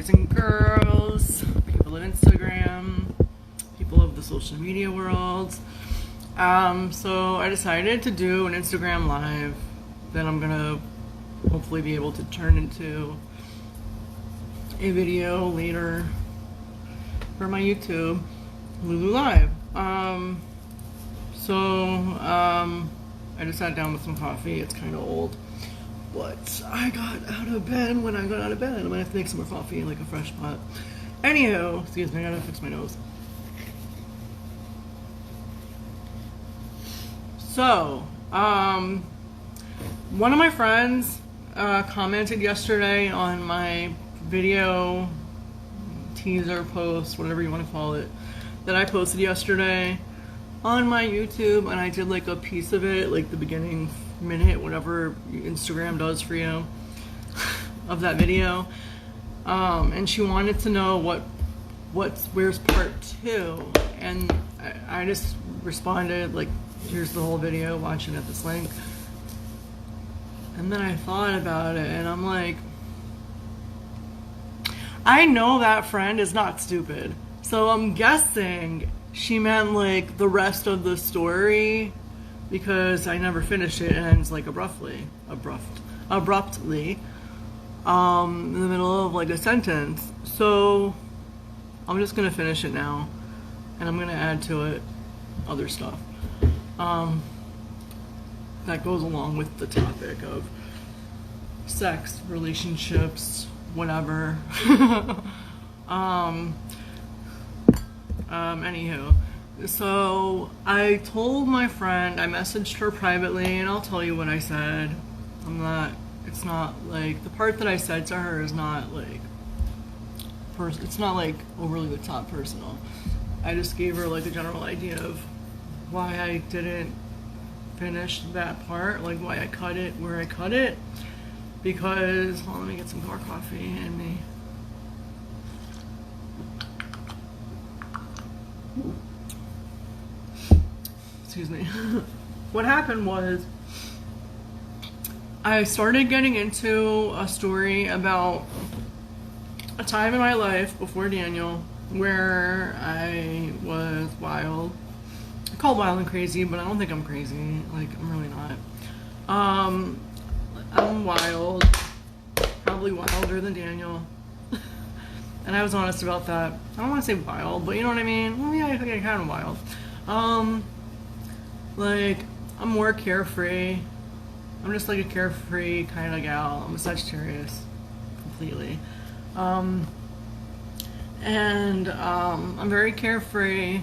boys and girls, people on Instagram, people of the social media world. So I decided to do an Instagram live that I'm gonna hopefully be able to turn into a video later for my YouTube Lulu Live. I just sat down with some coffee. It's kind of old, but I got out of bed. When I got out of bed, I'm gonna have to make some more coffee, like a fresh pot. Anywho, excuse me, I gotta fix my nose. So, one of my friends commented yesterday on my video teaser post, whatever you want to call it, that I posted yesterday on my YouTube, and I did like a piece of it, like the beginning minute, whatever Instagram does for you, of that video. And she wanted to know where's part 2, and I just responded like, here's the whole video, watch it at this link. And then I thought about it, and I'm like, I know that friend is not stupid, so I'm guessing she meant like the rest of the story, because I never finished it. It ends like abruptly in the middle of like a sentence. So I'm just gonna finish it now, and I'm gonna add to it other stuff that goes along with the topic of sex, relationships, whatever. Anywho, so I told my friend, I messaged her privately, and I'll tell you what I said. It's not like, the part that I said to her is not like, it's not like overly the top personal. I just gave her like a general idea of why I didn't finish that part, like why I cut it where I cut it, because, well, let me get some more coffee in me. Excuse me. What happened was, I started getting into a story about a time in my life before Daniel where I was wild. I call it wild and crazy, but I don't think I'm crazy. Like, I'm really not. I'm wild. Probably wilder than Daniel. And I was honest about that. I don't want to say wild, but you know what I mean? Well, yeah, I think I'm kind of wild. Like, I'm more carefree. I'm just like a carefree kind of gal. I'm a Sagittarius. Completely. I'm very carefree.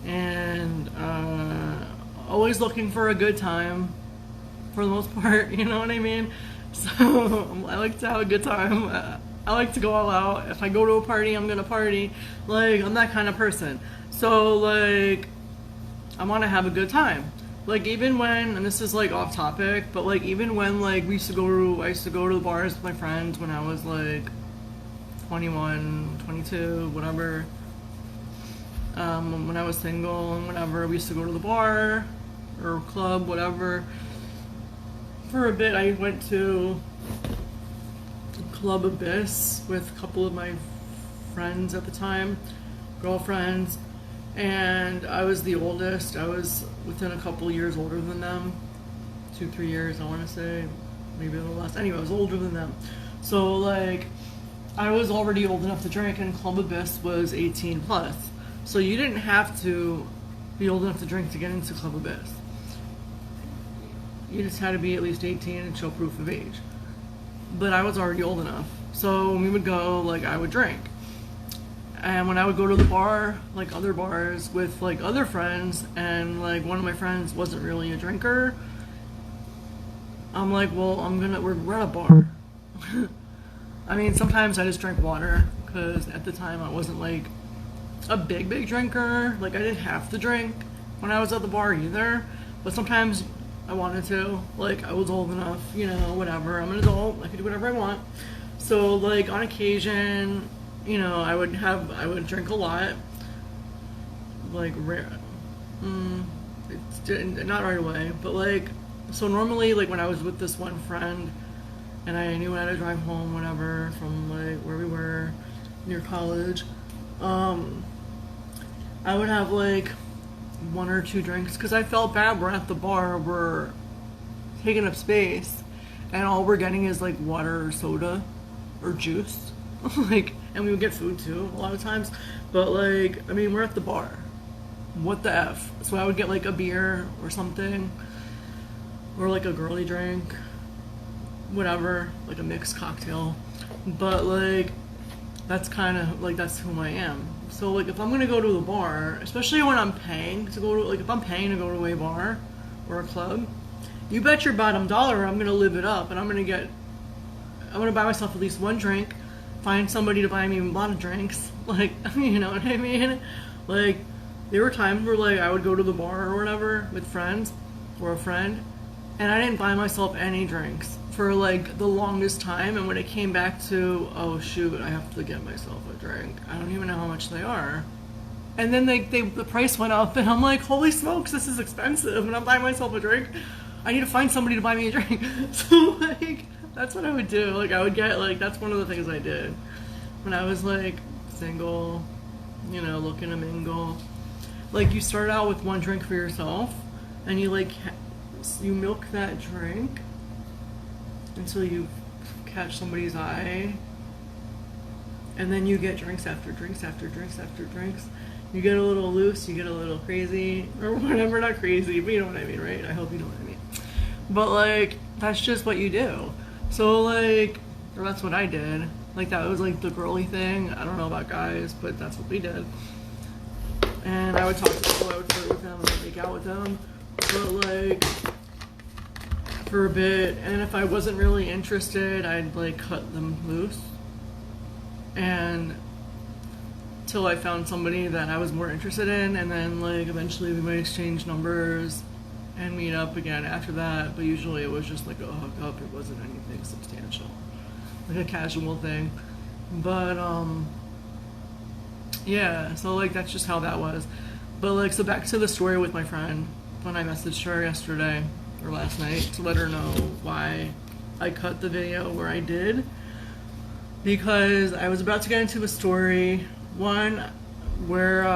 And always looking for a good time, for the most part, you know what I mean? So I like to have a good time. I like to go all out. If I go to a party, I'm gonna party. Like, I'm that kind of person. So like, I want to have a good time. Like, even when, and this is like off topic, but like even when like I used to go to the bars with my friends when I was like 21, 22, whatever. When I was single and whatever, we used to go to the bar or club, whatever. For a bit, I went to Club Abyss with a couple of my friends at the time, girlfriends, and I was the oldest. I was within a couple years older than them, 2-3 years, I want to say, maybe a little less. Anyway, I was older than them. So like, I was already old enough to drink, and Club Abyss was 18 plus. So you didn't have to be old enough to drink to get into Club Abyss. You just had to be at least 18 and show proof of age. But I was already old enough. So when we would go, like, I would drink. And when I would go to the bar, like other bars with like other friends, and like one of my friends wasn't really a drinker, I'm like, well, we're at a bar. I mean, sometimes I just drank water, because at the time I wasn't like a big drinker. Like, I didn't have to drink when I was at the bar either, but sometimes I wanted to. Like, I was old enough, you know, whatever. I'm an adult, I could do whatever I want. So like, on occasion, you know, I would drink a lot. Like, not right away, but like, so normally, like, when I was with this one friend, and I knew I had to drive home, whatever, from like where we were, near college, I would have like one or two drinks because I felt bad. We're at the bar, we're taking up space, and all we're getting is like water or soda or juice. Like, and we would get food too a lot of times, but like, I mean, we're at the bar. What the F? So I would get like a beer or something, or like a girly drink, whatever, like a mixed cocktail. But like, that's kind of like, that's who I am. So like, if I'm gonna go to the bar, especially when I'm paying to go to, like, if I'm paying to go to a bar or a club, you bet your bottom dollar I'm gonna live it up, and I'm gonna buy myself at least one drink, find somebody to buy me a lot of drinks, like, you know what I mean? Like, there were times where like I would go to the bar or whatever with friends or a friend, and I didn't buy myself any drinks for like the longest time, and when it came back to, oh shoot, I have to get myself a drink, I don't even know how much they are. And then the price went up, and I'm like, holy smokes, this is expensive, and I'm buying myself a drink. I need to find somebody to buy me a drink. So like, that's what I would do. Like, I would get, like, that's one of the things I did when I was like single, you know, looking to mingle. Like, you start out with one drink for yourself, and you like, you milk that drink until you catch somebody's eye, and then you get drinks after drinks after drinks after drinks. You get a little loose, you get a little crazy, or whatever, not crazy, but you know what I mean, right? I hope you know what I mean. But like, that's just what you do. So like, or that's what I did. Like, that was like the girly thing. I don't know about guys, but that's what we did. And I would talk to people, I would flirt with them, I would make out with them, but like, for a bit. And if I wasn't really interested, I'd like cut them loose, and till I found somebody that I was more interested in, and then like eventually we might exchange numbers and meet up again after that. But usually it was just like a hookup, it wasn't anything substantial, like a casual thing. But yeah, so like, that's just how that was. But like, so back to the story with my friend, when I messaged her yesterday or last night to let her know why I cut the video where I did, because I was about to get into a story, one where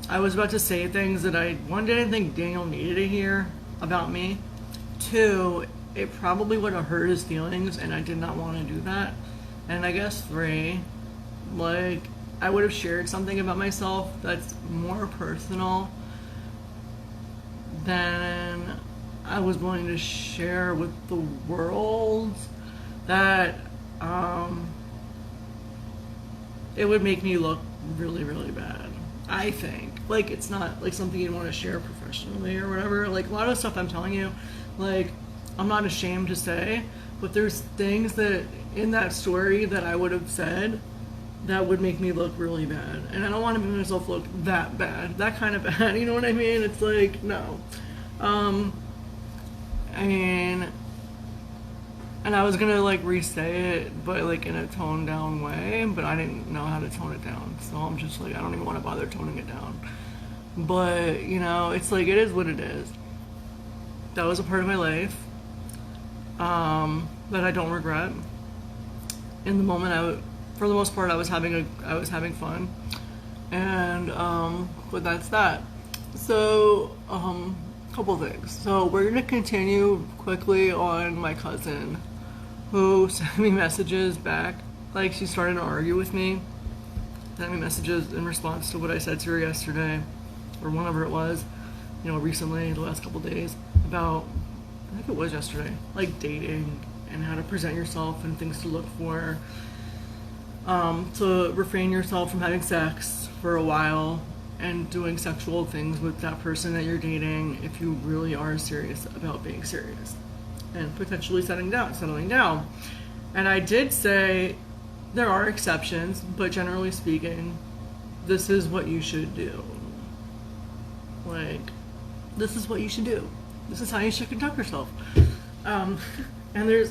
I was about to say things that I, one, didn't think Daniel needed to hear about me, two, it probably would have hurt his feelings, and I did not want to do that, and I guess three, like, I would have shared something about myself that's more personal than I was willing to share with the world, that it would make me look really, really bad, I think. Like, it's not like something you'd want to share professionally or whatever. Like, a lot of stuff I'm telling you, like, I'm not ashamed to say, but there's things that in that story that I would have said that would make me look really bad, and I don't want to make myself look that bad, that kind of bad, you know what I mean? It's like, no. I mean, and I was gonna like re-say it, but like in a toned down way, but I didn't know how to tone it down, so I'm just like, I don't even want to bother toning it down. But you know, it's like, it is what it is. That was a part of my life that I don't regret. In the moment, for the most part, I was having fun, and but that's that. So couple things. So we're gonna continue quickly on my cousin, who sent me messages back, like she started to argue with me, sent me messages in response to what I said to her yesterday, or whenever it was, you know, recently, the last couple days, about, I think it was yesterday, like dating and how to present yourself and things to look for, to refrain yourself from having sex for a while and doing sexual things with that person that you're dating if you really are serious about being serious and potentially settling down. And I did say there are exceptions, but generally speaking, this is what you should do. Like, this is what you should do. This is how you should conduct yourself. And there's,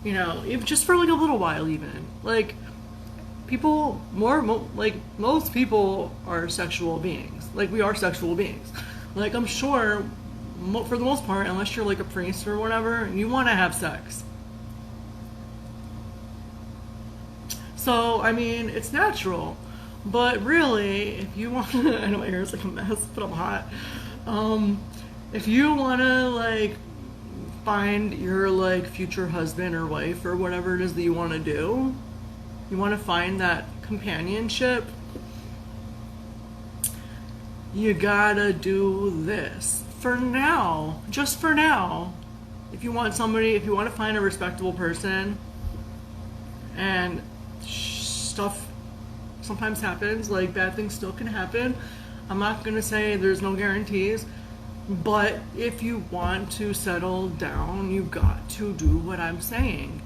you know, just for like a little while even, like, people, most people are sexual beings. Like, we are sexual beings. Like, I'm sure, for the most part, unless you're like a priest or whatever, you want to have sex. So, I mean, it's natural. But really, if you want to, I know my hair is like a mess, but I'm hot. If you want to, like, find your, like, future husband or wife or whatever it is that you want to do, you want to find that companionship, you gotta do this. For now, just for now, if you want to find a respectable person, and stuff sometimes happens, like bad things still can happen. I'm not gonna say there's no guarantees, but if you want to settle down, you got to do what I'm saying.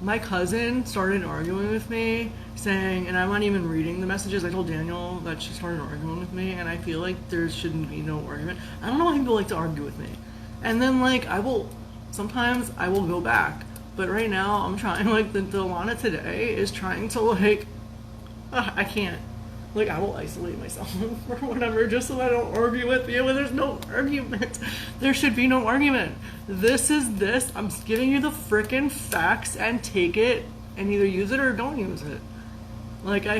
My cousin started arguing with me, saying, and I'm not even reading the messages. I told Daniel that she started arguing with me, and I feel like there shouldn't be no argument. I don't know why people like to argue with me. And then, like, sometimes I will go back. But right now, I'm trying, like, the Alana today is trying to, like, I can't. Like, I will isolate myself or whatever just so I don't argue with you. And there's no argument. There should be no argument. This is this. I'm giving you the frickin' facts, and take it and either use it or don't use it. Like, I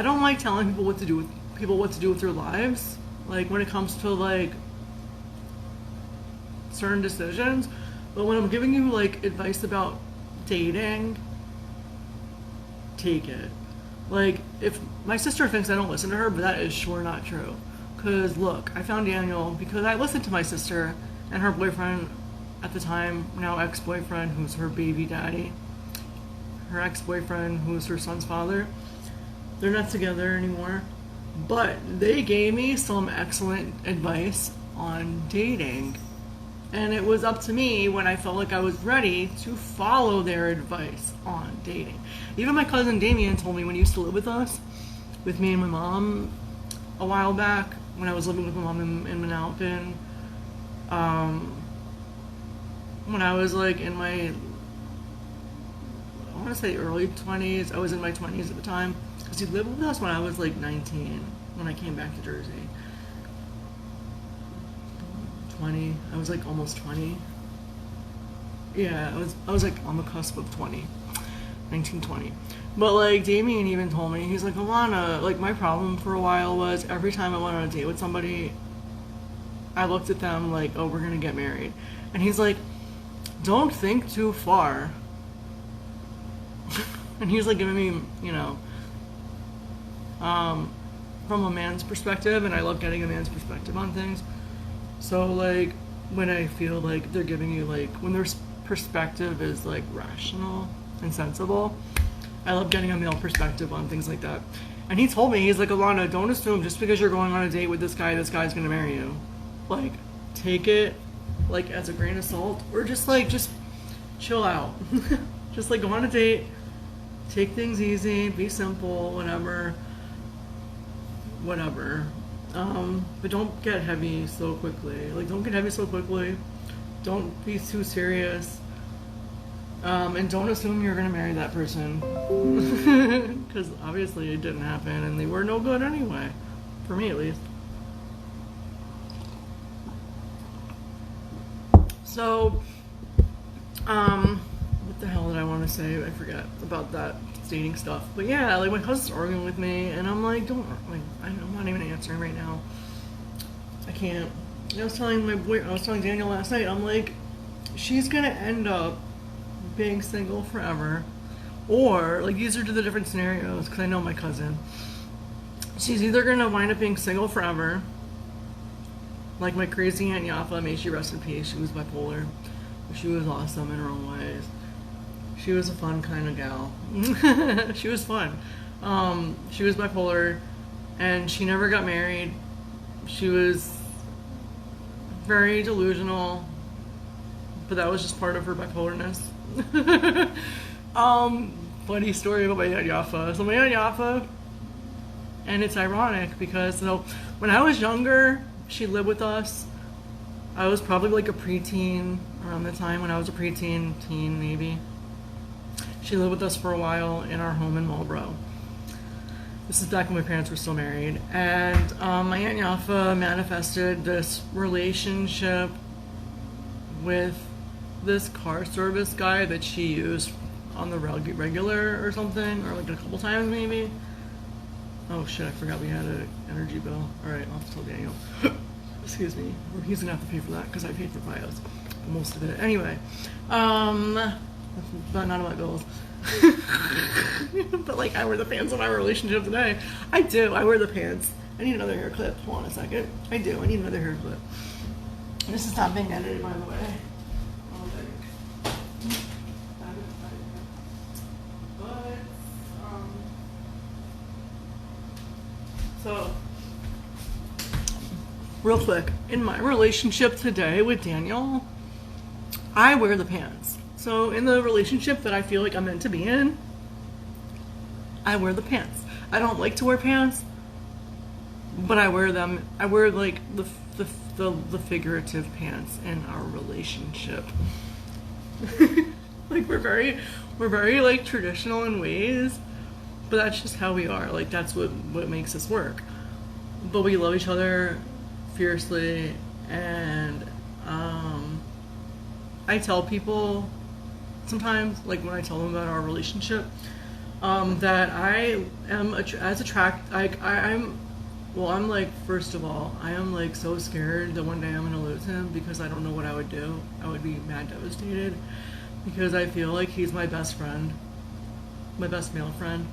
don't like telling people what to do with their lives. Like, when it comes to, like, certain decisions. But when I'm giving you, like, advice about dating, take it. Like, if my sister thinks I don't listen to her, but that is sure not true. Because, look, I found Daniel because I listened to my sister and her boyfriend at the time, now ex-boyfriend, who's her baby daddy. Her ex-boyfriend, who's her son's father. They're not together anymore. But they gave me some excellent advice on dating. And it was up to me when I felt like I was ready to follow their advice on dating. Even my cousin Damien told me when he used to live with us, with me and my mom, a while back, when I was living with my mom in Manalapan, when I was like in my, I want to say early 20s, I was in my 20s at the time, because he lived with us when I was like 19, when I came back to Jersey. 20, I was like almost 20. Yeah, I was like on the cusp of 20, 19, 20. But like Damien even told me, he's like, Alana, like my problem for a while was every time I went on a date with somebody, I looked at them like, oh, we're gonna get married. And he's like, don't think too far. And he's like giving me, you know, from a man's perspective, and I love getting a man's perspective on things. So, like, when I feel like they're giving you, like, when their perspective is, like, rational and sensible, I love getting a male perspective on things like that. And he told me, he's like, Alana, don't assume just because you're going on a date with this guy's going to marry you. Like, take it, like, as a grain of salt, or just chill out. Just, like, go on a date, take things easy, be simple, whatever. But don't get heavy so quickly. Like, don't get heavy so quickly. Don't be too serious. And don't assume you're gonna marry that person. Because obviously it didn't happen, and they were no good anyway. For me, at least. So, what the hell did I want to say? I forgot about that dating stuff. But yeah, like my cousin's arguing with me, and I'm like, I'm not even answering right now. I can't. I was telling Daniel last night, I'm like, she's gonna end up being single forever, or like these are the different scenarios because I know my cousin. She's either gonna wind up being single forever, like my crazy Aunt Yafa, may she rest in peace. She was bipolar. She was awesome in her own ways. She was a fun kind of gal. She was fun. She was bipolar, and she never got married. She was very delusional, but that was just part of her bipolarness. Funny story about my Aunt Yafa. So my Aunt Yafa, and it's ironic because when I was younger, she lived with us. I was probably like a preteen around the time when I was a preteen, teen maybe. She lived with us for a while in our home in Marlboro. This is back when my parents were still married. And my Aunt Yafa manifested this relationship with this car service guy that she used on the regular or something, or like a couple times maybe. Oh shit, I forgot we had an energy bill. Alright, I'll have to tell Daniel. Excuse me. He's gonna have to pay for that because I paid for bios. Most of it. Anyway. But none of my bills. But like, I wear the pants of my relationship today. I do. I wear the pants. I need another hair clip. Hold on a second. I do. I need another hair clip. This is not being edited, by the way. I don't think. But, so, real quick, in my relationship today with Daniel, I wear the pants. So in the relationship that I feel like I'm meant to be in, I wear the pants. I don't like to wear pants, but I wear them. I wear like the figurative pants in our relationship. Like we're very like traditional in ways, but that's just how we are. Like that's what makes us work. But we love each other fiercely, and I tell people sometimes, like when I tell them about our relationship, that I am I'm like, first of all, I am like so scared that one day I'm gonna lose him because I don't know what I would do. I would be mad devastated because I feel like he's my best friend, my best male friend,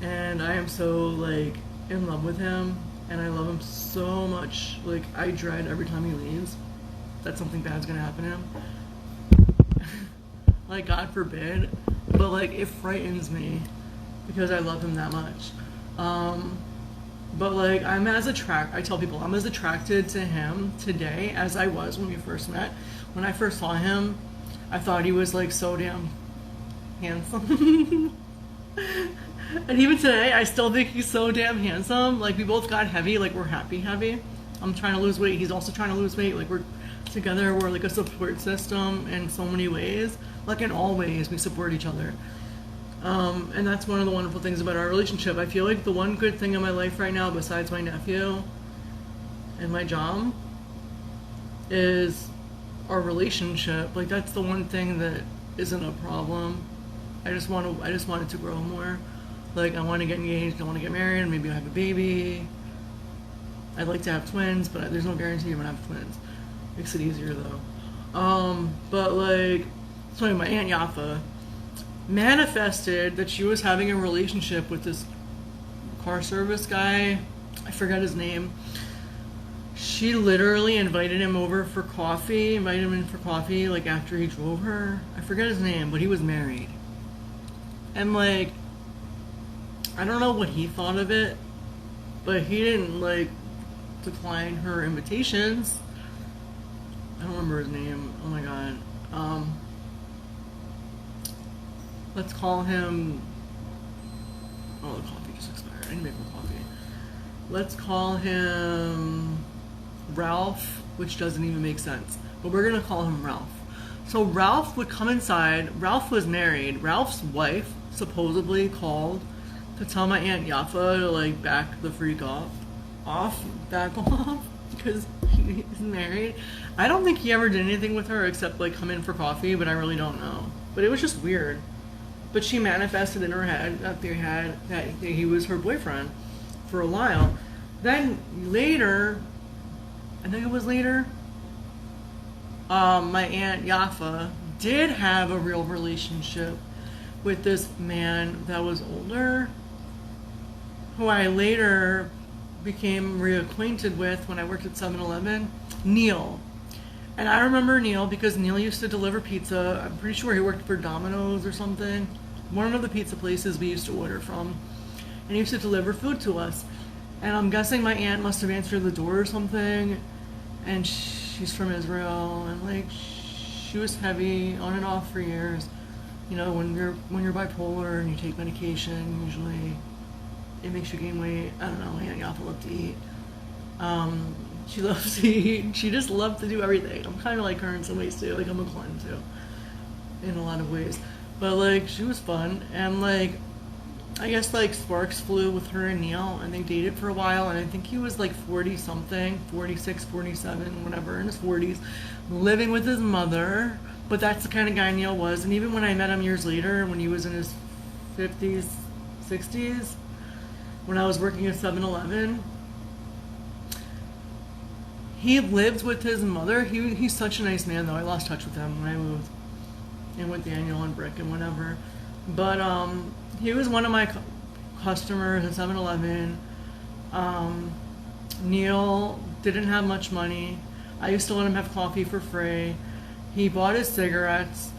and I am so like in love with him, and I love him so much. Like I dread every time he leaves that something bad's gonna happen to him. Like God forbid, but like it frightens me because I love him that much. But like I tell people I'm as attracted to him today as I was when we first met. When I first saw him, I thought he was like so damn handsome. And even today, I still think he's so damn handsome. Like we both got heavy, like we're heavy. I'm trying to lose weight. He's also trying to lose weight. Like we're together, we're like a support system in so many ways. Like in all ways, we support each other. And that's one of the wonderful things about our relationship. I feel like the one good thing in my life right now, besides my nephew and my job, is our relationship. Like that's the one thing that isn't a problem. I just want it to grow more. Like I want to get engaged, I want to get married, and maybe I have a baby. I'd like to have twins, but there's no guarantee I'm gonna have twins. Makes it easier though. But like, so my Aunt Yafa manifested that she was having a relationship with this car service guy. I forgot his name. She literally invited him in for coffee, like after he drove her. I forget his name, but he was married. And like, I don't know what he thought of it, but he didn't like decline her invitations. I don't remember his name. Oh my god. Let's call him. Oh, the coffee just expired. I need to make more coffee. Let's call him Ralph, which doesn't even make sense. But we're gonna call him Ralph. So Ralph would come inside. Ralph was married. Ralph's wife supposedly called to tell my Aunt Yafa to like back the freak off, because he's married. I don't think he ever did anything with her except like come in for coffee, but I really don't know. But it was just weird. But she manifested in her head that he was her boyfriend for a while. Then later, I think it was later, my Aunt Yafa did have a real relationship with this man that was older, who I later became reacquainted with when I worked at 7-Eleven, Neil. And I remember Neil because Neil used to deliver pizza. I'm pretty sure he worked for Domino's or something. One of the pizza places we used to order from. And he used to deliver food to us. And I'm guessing my aunt must have answered the door or something. And she's from Israel. And like, she was heavy on and off for years. You know, when you're bipolar and you take medication, usually it makes you gain weight. I don't know, my Aunt Yafa loved to eat. She loves to eat. She just loved to do everything. I'm kind of like her in some ways too. Like I'm a glutton too, in a lot of ways. But like she was fun, and like I guess like sparks flew with her and Neil, and they dated for a while. And I think he was like 40 something, 46, 47, whatever, in his 40s, living with his mother. But that's the kind of guy Neil was. And even when I met him years later, when he was in his 50s, 60s, when I was working at 7-Eleven, he lived with his mother. He's such a nice man, though. I lost touch with him when I moved and with Daniel and Brick and whatever. But he was one of my customers at 7-Eleven. Neil didn't have much money. I used to let him have coffee for free. He bought his cigarettes,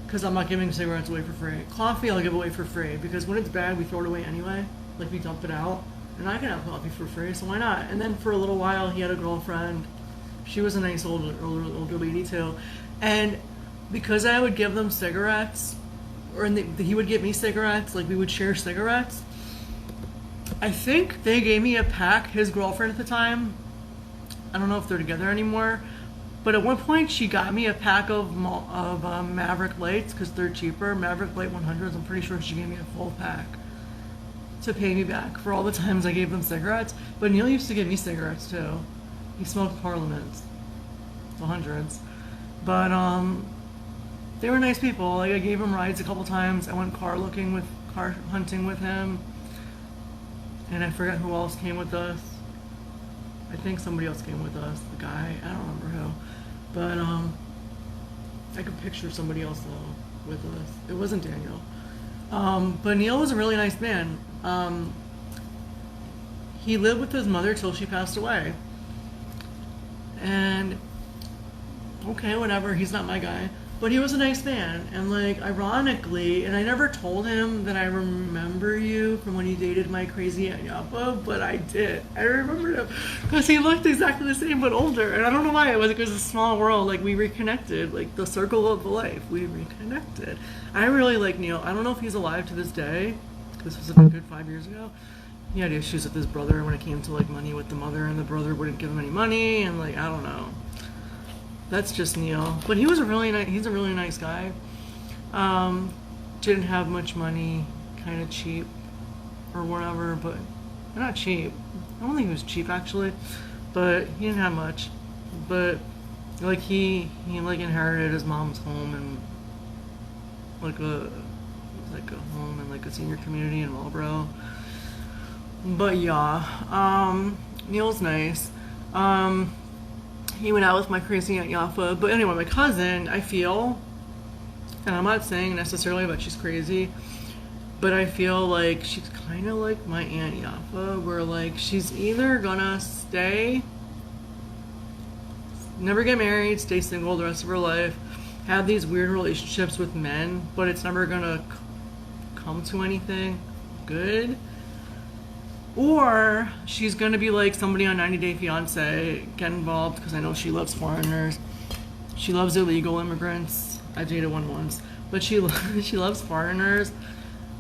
because I'm not giving cigarettes away for free. Coffee I'll give away for free, because when it's bad we throw it away anyway. Like, we dump it out. And I can have coffee for free, so why not? And then for a little while he had a girlfriend. She was a nice older lady too. And because I would give them cigarettes, or he would give me cigarettes, like we would share cigarettes, I think they gave me a pack. His girlfriend at the time, I don't know if they're together anymore, but at one point she got me a pack of Maverick Lights, because they're cheaper. Maverick Light 100s, I'm pretty sure she gave me a full pack to pay me back for all the times I gave them cigarettes. But Neil used to give me cigarettes too. He smoked Parliaments, the 100s. But they were nice people. Like, I gave him rides a couple times. I went car hunting with him. And I forget who else came with us. I think somebody else came with us. The guy, I don't remember who. But I could picture somebody else though with us. It wasn't Daniel. But Neil was a really nice man. He lived with his mother till she passed away. And okay, whatever, he's not my guy. But he was a nice man. And like, ironically, and I never told him that I remember you from when you dated my crazy Aunt Yapa, but I did. I remembered him because he looked exactly the same but older. And I don't know why. It was like, it was a small world. Like, we reconnected. Like, the circle of life. We reconnected. I really like Neil. I don't know if he's alive to this day. This was a good 5 years ago. He had issues with his brother when it came to like money with the mother, and the brother wouldn't give him any money, and like, I don't know. That's just Neil. But he was he's a really nice guy. Didn't have much money, kind of cheap or whatever, but not cheap. I don't think he was cheap actually, but he didn't have much. But like, he like inherited his mom's home and like a home in like a senior community in Marlboro. But yeah, Neil's nice. He went out with my crazy Aunt Yafa. But anyway, my cousin, I feel, and I'm not saying necessarily that she's crazy, but I feel like she's kind of like my Aunt Yafa, where like, she's either gonna never get married, stay single the rest of her life, have these weird relationships with men, but it's never gonna come to anything good. Or she's gonna be like somebody on 90 Day Fiance, get involved, because I know she loves foreigners. She loves illegal immigrants. I dated one once, but she loves foreigners.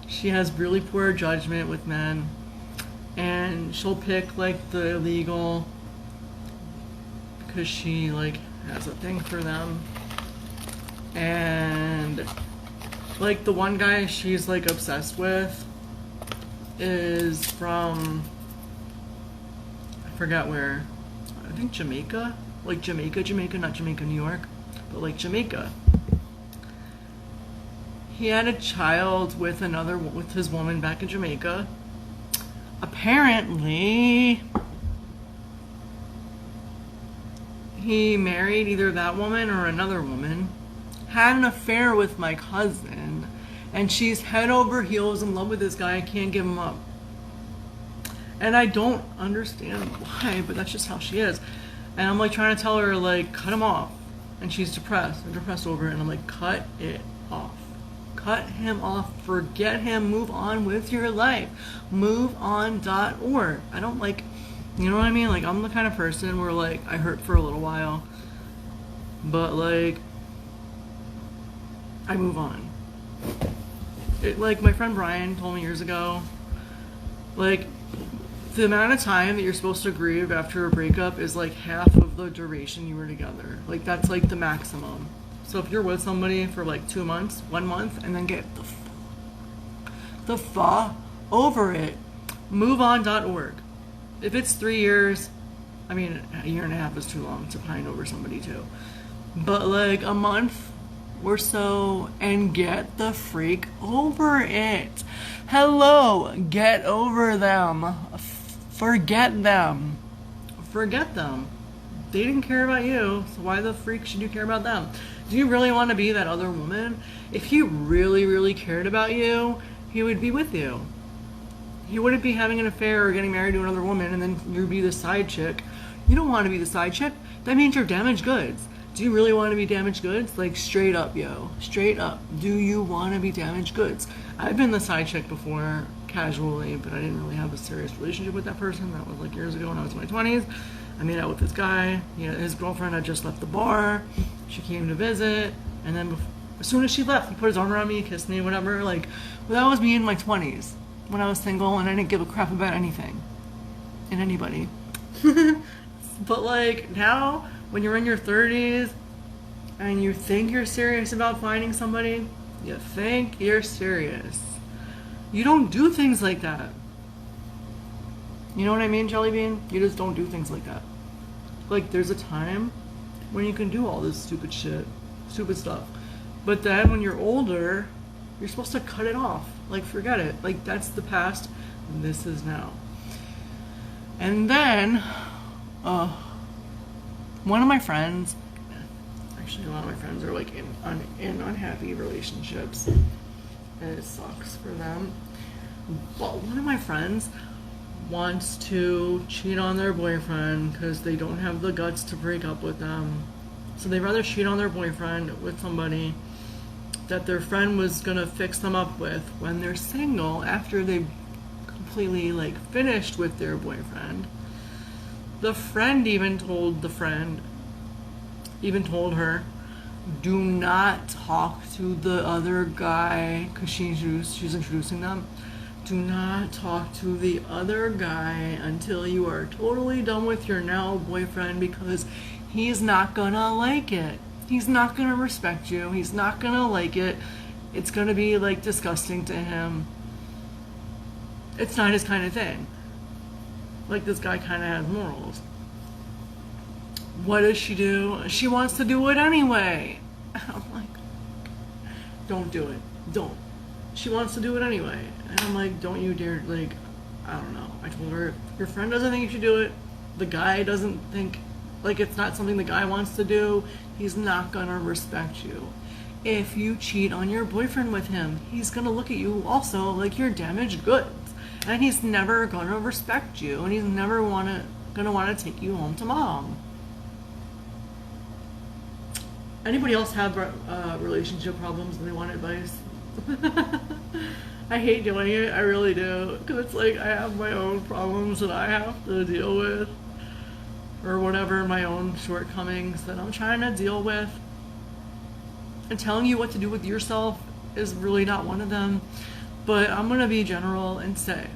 She has really poor judgment with men, and she'll pick like the illegal because she like has a thing for them. And like, the one guy she's like obsessed with is from, I forgot where, I think Jamaica, like Jamaica, not Jamaica, New York, but like Jamaica. He had a child with his woman back in Jamaica. Apparently, he married either that woman or another woman, had an affair with my cousin, and she's head over heels in love with this guy and can't give him up. And I don't understand why, but that's just how she is. And I'm like trying to tell her, like, cut him off. And she's depressed over it. And I'm like, cut it off. Cut him off. Forget him. Move on with your life. MoveOn.org. I don't like, you know what I mean? Like, I'm the kind of person where, like, I hurt for a little while, but, like, I move on. Like my friend Brian told me years ago, like, the amount of time that you're supposed to grieve after a breakup is like half of the duration you were together. Like, that's like the maximum. So if you're with somebody for like 2 months, 1 month, and then get the fuck over it, MoveOn.org. If it's 3 years, I mean, a year and a half is too long to pine over somebody too. But like a month, and get the freak over it. Hello, get over them. Forget them. Forget them. They didn't care about you, so why the freak should you care about them? Do you really want to be that other woman? If he really, really cared about you, he would be with you. He wouldn't be having an affair or getting married to another woman and then you'd be the side chick. You don't want to be the side chick. That means you're damaged goods. Do you really want to be damaged goods? Like, straight up, yo. Straight up. Do you want to be damaged goods? I've been the side chick before, casually, but I didn't really have a serious relationship with that person. That was like years ago when I was in my 20s. I made out with this guy. His girlfriend had just left the bar. She came to visit, and then as soon as she left, he put his arm around me, kissed me, whatever. Like, well, that was me in my 20s when I was single and I didn't give a crap about anything and anybody. But like now, when you're in your 30s and you think you're serious about finding somebody, you think you're serious. You don't do things like that. You know what I mean, Jelly Bean? You just don't do things like that. Like, there's a time when you can do all this stupid shit, stupid stuff. But then when you're older, you're supposed to cut it off. Like, forget it. Like, that's the past. This is now. And then, one of my friends, actually a lot of my friends are like in unhappy relationships. And it sucks for them. But one of my friends wants to cheat on their boyfriend because they don't have the guts to break up with them. So they'd rather cheat on their boyfriend with somebody that their friend was gonna fix them up with when they're single after they've completely like finished with their boyfriend. The friend even told her, do not talk to the other guy, because she's introducing them. Do not talk to the other guy until you are totally done with your now boyfriend, because he's not gonna like it. He's not gonna respect you. He's not gonna like it. It's gonna be like disgusting to him. It's not his kind of thing. Like, this guy kind of has morals. What does she do? She wants to do it anyway. I'm like, don't do it. Don't. She wants to do it anyway. And I'm like, don't you dare, like, I don't know. I told her, your friend doesn't think you should do it. The guy doesn't think, like, it's not something the guy wants to do. He's not gonna respect you. If you cheat on your boyfriend with him, he's gonna look at you also like you're damaged goods. And he's never gonna respect you, and he's never gonna wanna take you home to mom. Anybody else have relationship problems and they want advice? I hate doing it, I really do, because it's like I have my own problems that I have to deal with, or whatever, my own shortcomings that I'm trying to deal with. And telling you what to do with yourself is really not one of them. But I'm gonna be general and say,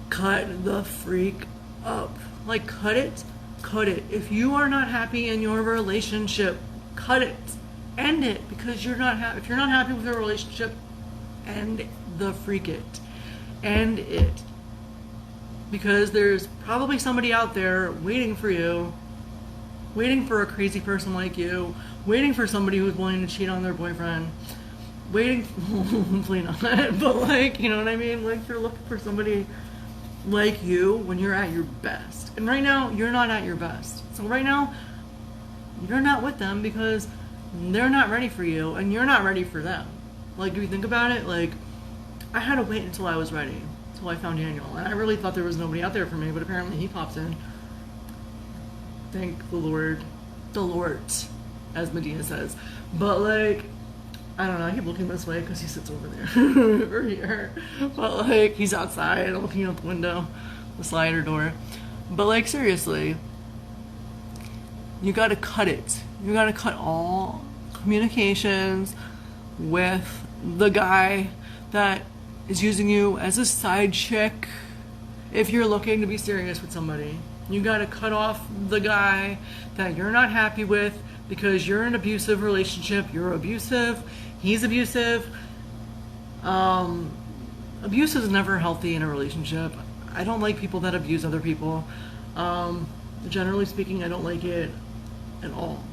cut the freak up. Like, cut it. If you are not happy in your relationship, cut it. End it, because you're not happy. If you're not happy with your relationship, end the freak it. End it. Because there's probably somebody out there waiting for you, waiting for a crazy person like you, waiting for somebody who's willing to cheat on their boyfriend, waiting, hopefully not, but like, you know what I mean? Like, they're looking for somebody like you when you're at your best. And right now, you're not at your best. So right now, you're not with them because they're not ready for you and you're not ready for them. Like, if you think about it, like, I had to wait until I was ready, until I found Daniel. And I really thought there was nobody out there for me, but apparently he pops in. Thank the Lord. The Lord, as Medina says. But like, I don't know, I keep looking this way because he sits over there, or here. But like, he's outside, I'm looking out the window, the slider door. But like, seriously, you gotta cut it. You gotta cut all communications with the guy that is using you as a side chick. If you're looking to be serious with somebody, you gotta cut off the guy that you're not happy with because you're in an abusive relationship. You're abusive. He's abusive. Abuse is never healthy in a relationship. I don't like people that abuse other people. Generally speaking, I don't like it at all.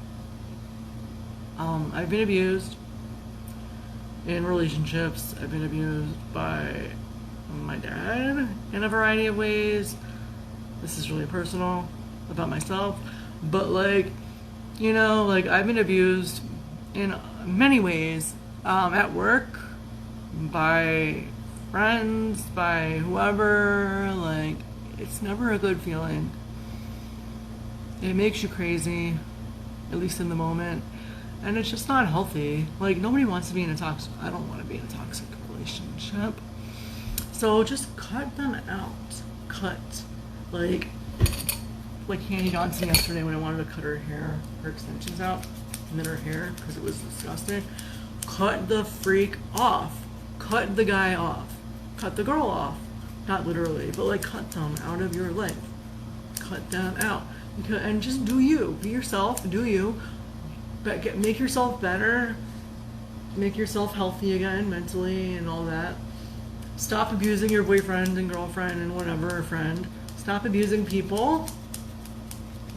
I've been abused in relationships. I've been abused by my dad in a variety of ways. This is really personal about myself, but like, you know, like I've been abused in many ways, at work, by friends, by whoever. Like, it's never a good feeling. It makes you crazy, at least in the moment, and it's just not healthy. Like, nobody wants to be in a toxic, I don't want to be in a toxic relationship. So just cut them out. Cut. Like Handy Johnson yesterday when I wanted to cut her hair, her extensions out, and then her hair, because it was disgusting. Cut the freak off. Cut the guy off. Cut the girl off. Not literally, but like cut them out of your life. Cut them out. And just do you. Be yourself. Do you. Make yourself better. Make yourself healthy again, mentally and all that. Stop abusing your boyfriend and girlfriend and whatever friend. Stop abusing people.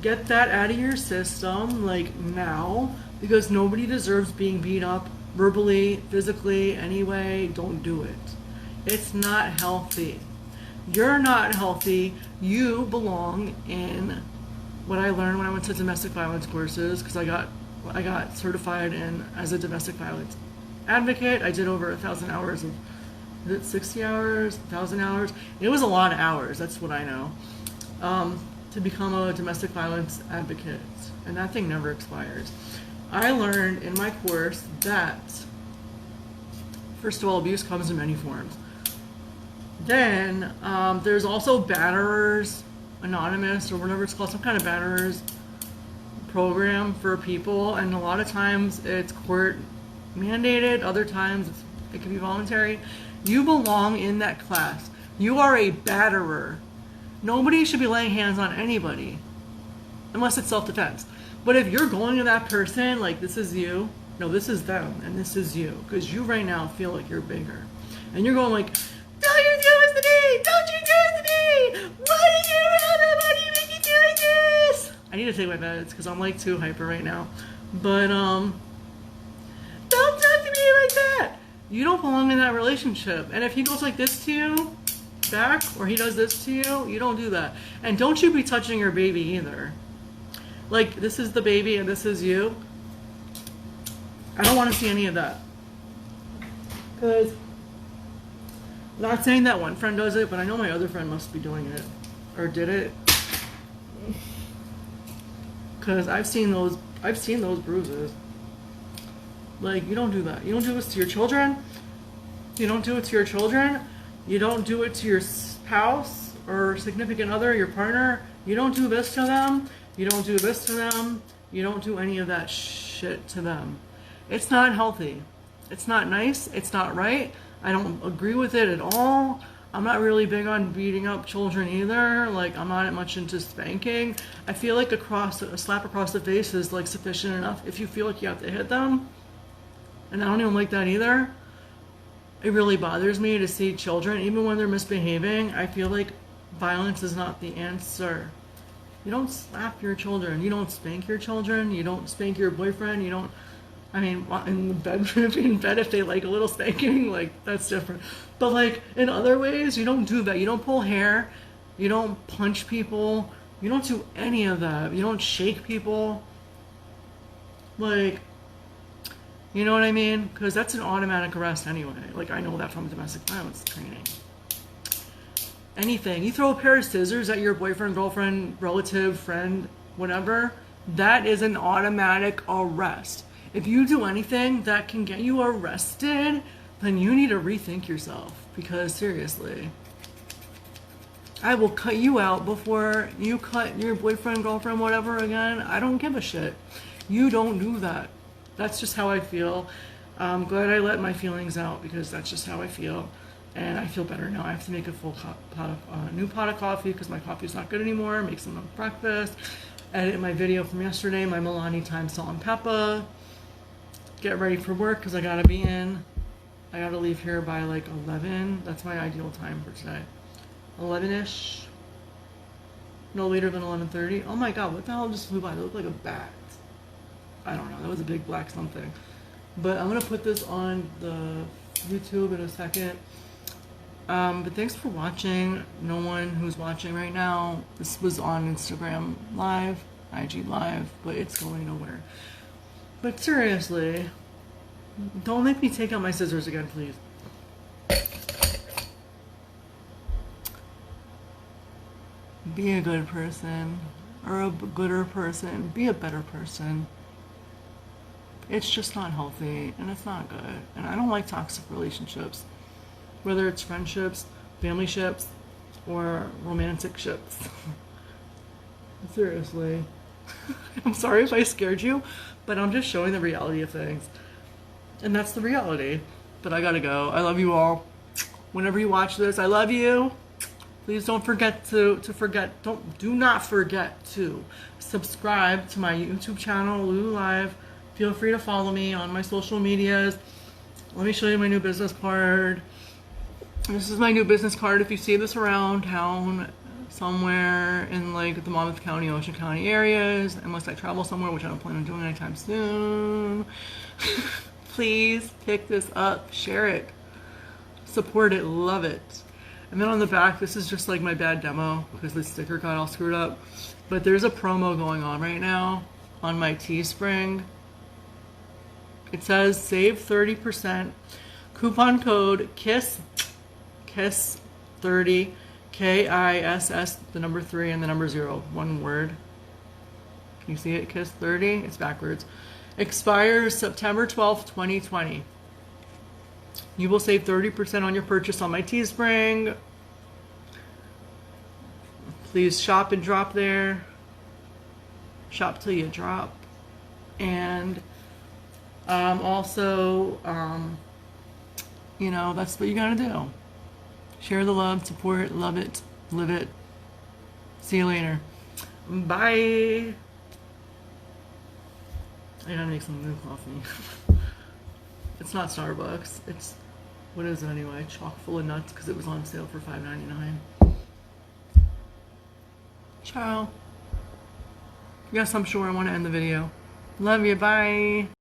Get that out of your system, like now, because nobody deserves being beat up verbally, physically, anyway. Don't do it. It's not healthy. You're not healthy. You belong in what I learned when I went to domestic violence courses, because I got certified as a domestic violence advocate. I did over 1,000 hours of, is it 60 hours, 1,000 hours? It was a lot of hours, that's what I know, to become a domestic violence advocate. And that thing never expires. I learned in my course that, first of all, abuse comes in many forms. Then there's also Batterers Anonymous, or whatever it's called, some kind of batterers program for people, and a lot of times it's court mandated, other times it can be voluntary. You belong in that class. You are a batterer. Nobody should be laying hands on anybody unless it's self-defense. But if you're going to that person like, this is you, no, this is them, and this is you, because you right now feel like you're bigger, and you're going like, don't you do this to me! Don't you do this to me! Why did you run them? Why do you make me do like this? I need to take my meds because I'm like too hyper right now. But don't talk to me like that. You don't belong in that relationship. And if he goes like this to you back, or he does this to you, you don't do that. And don't you be touching your baby either. Like, this is the baby and this is you. I don't want to see any of that. Because, not saying that one friend does it, but I know my other friend must be doing it. Or did it. Because I've seen those bruises. Like, you don't do that. You don't do this to your children. You don't do it to your children. You don't do it to your spouse or significant other, your partner. You don't do this to them. You don't do this to them. You don't do any of that shit to them. It's not healthy. It's not nice. It's not right. I don't agree with it at all. I'm not really big on beating up children either. Like, I'm not much into spanking. I feel like a slap across the face is like sufficient enough if you feel like you have to hit them. And I don't even like that either. It really bothers me to see children, even when they're misbehaving. I feel like violence is not the answer. You don't slap your children. You don't spank your children. You don't spank your boyfriend. You don't, I mean, in the bedroom, in bed, if they like a little spanking, like, that's different. But like, in other ways, you don't do that. You don't pull hair. You don't punch people. You don't do any of that. You don't shake people. Like, you know what I mean? Because that's an automatic arrest anyway. Like, I know that from domestic violence training. Anything. You throw a pair of scissors at your boyfriend, girlfriend, relative, friend, whatever, that is an automatic arrest. If you do anything that can get you arrested, then you need to rethink yourself. Because seriously, I will cut you out before you cut your boyfriend, girlfriend, whatever again. I don't give a shit. You don't do that. That's just how I feel. I'm glad I let my feelings out because that's just how I feel. And I feel better now. I have to make a new pot of coffee because my coffee's not good anymore. Make some breakfast. Edit my video from yesterday, my Milani thyme, salt, and pepper. Get ready for work because I gotta be in. I gotta leave here by like 11. That's my ideal time for today. 11-ish. No later than 11:30. Oh my god, what the hell just flew by? They look like a bat. I don't know. That was a big black something. But I'm gonna put this on the YouTube in a second. But thanks for watching. No one who's watching right now. This was on Instagram Live, IG Live, but it's going nowhere. But seriously, don't make me take out my scissors again, please. Be a good person, or a gooder person. Be a better person. It's just not healthy, and it's not good. And I don't like toxic relationships. Whether it's friendships, family ships, or romantic ships. Seriously. I'm sorry if I scared you, but I'm just showing the reality of things. And that's the reality. But I gotta go. I love you all. Whenever you watch this, I love you. Please don't forget do not forget to subscribe to my YouTube channel, Lulu Live. Feel free to follow me on my social medias. Let me show you my new business card. This is my new business card. If you see this around town somewhere in like the Monmouth County, Ocean County areas, unless I travel somewhere, which I don't plan on doing anytime soon, please pick this up, share it, support it, love it. And then on the back, this is just like my bad demo because the sticker got all screwed up. But there's a promo going on right now on my Teespring. It says save 30%, coupon code KISS30, KISS, the number 3 and the number 0, one word. Can you see it? KISS30, it's backwards. Expires September 12th, 2020. You will save 30% on your purchase on my Teespring. Please shop and drop there. Shop till you drop. And also, you know, that's what you gotta do. Share the love, support it, love it, live it. See you later. Bye. I gotta make some new coffee. It's not Starbucks. It's, what is it anyway? Chock full of nuts because it was on sale for $5.99. Ciao. Yes, I'm sure I want to end the video. Love you. Bye.